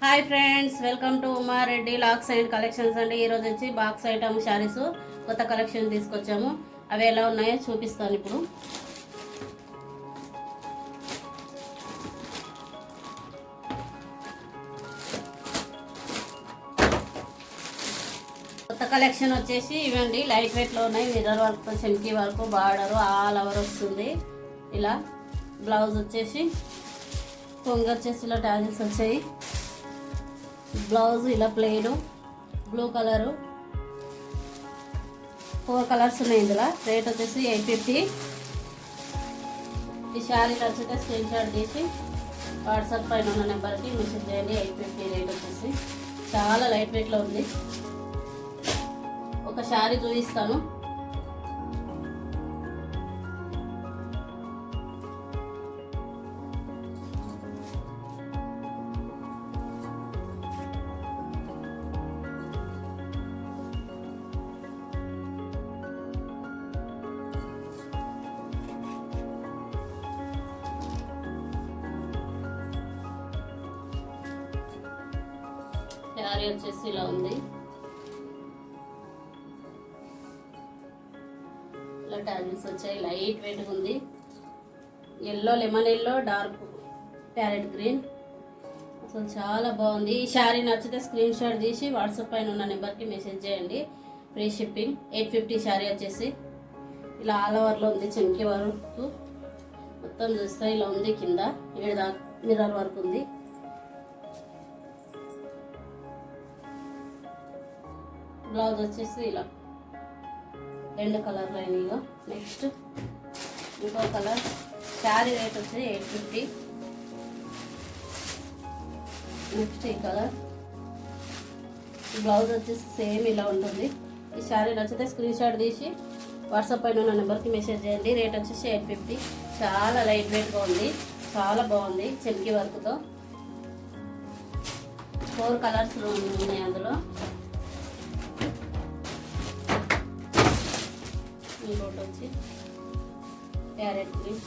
Hi friends, welcome to Umareddy locks and collections అండి. ఈరోజు వచ్చి బాక్స్ ఐటమ్ శారీస్ కొత్త కలెక్షన్ తీసుకొచ్చాము. అవి ఎలా ఉన్నాయో చూపిస్తాను ఇప్పుడు. కొత్త కలెక్షన్ వచ్చేసి ఇవండి. లైట్ వెయిట్లో ఉన్నాయి. మిర్రర్ వర్క్, చెంకీ వర్క్, బార్డర్ ఆల్ ఓవర్ వస్తుంది. ఇలా బ్లౌజ్ వచ్చేసి కొంగు వచ్చేసి ఇలా టాజిల్స్ వచ్చాయి. బ్లౌజ్ ఇలా ప్లెయిన్ బ్లూ కలరు, 4 కలర్స్ ఉన్నాయి ఇందులో. రేట్ వచ్చేసి 850. ఈ శారీ నచ్చితే స్క్రీన్ షాట్ తీసి వాట్సాప్ పైన ఉన్న నెంబర్కి మెసేజ్ చేయండి. 850 రేట్ వచ్చేసి. చాలా లైట్ వెయిట్లో ఉంది. ఒక శారీ చూపిస్తాను. శారీ వచ్చేసి ఇలా ఉంది. ఇలా టాజిల్స్ వచ్చాయి. లైట్ వెయిట్ ఉంది. Yellow, lemon yellow, dark parrot green. అసలు చాలా బాగుంది. ఈ శారీ నచ్చితే స్క్రీన్ షాట్ తీసి వాట్సాప్ పైన ఉన్న నెంబర్కి మెసేజ్ చేయండి. Free shipping. 850 శారీ వచ్చేసి. ఇలా ఆల్ ఓవర్లో ఉంది. చెంకి వర్క్ మొత్తం చూస్తే ఇలా ఉంది. కింద మిర్రర్ వర్క్ ఉంది. బ్లౌజ్ వచ్చేసి ఇలా 2 కలర్ లైన్లో. నెక్స్ట్ ఇంకో కలర్. శారీ రేట్ వచ్చి 850. నెక్స్ట్ ఈ కలర్. బ్లౌజ్ వచ్చేసి సేమ్ ఇలా ఉంటుంది. ఈ శారీ నచ్చితే స్క్రీన్ షాట్ తీసి వాట్సాప్ పైన ఉన్న నెంబర్కి మెసేజ్ చేయండి. రేట్ వచ్చేసి 850. చాలా లైట్ వెయిట్గా ఉంది. చాలా బాగుంది. చెంకి వర్క్తో 4 కలర్స్ ఉన్నాయి అందులో. ఇంకోటి వచ్చి ప్యారెట్ గ్రీన్,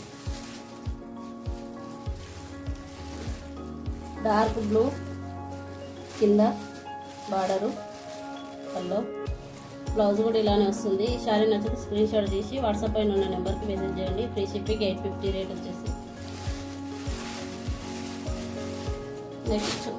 డార్క్ బ్లూ, కింద బార్డరు పల్లో. బ్లౌజ్ కూడా ఇలానే వస్తుంది. ఈ శారీ నచ్చితే స్క్రీన్ షాట్ తీసి వాట్సాప్ పైన ఉన్న నెంబర్కి మెసేజ్ చేయండి. Free shipping. 850 రేట్ వచ్చేసి. నెక్స్ట్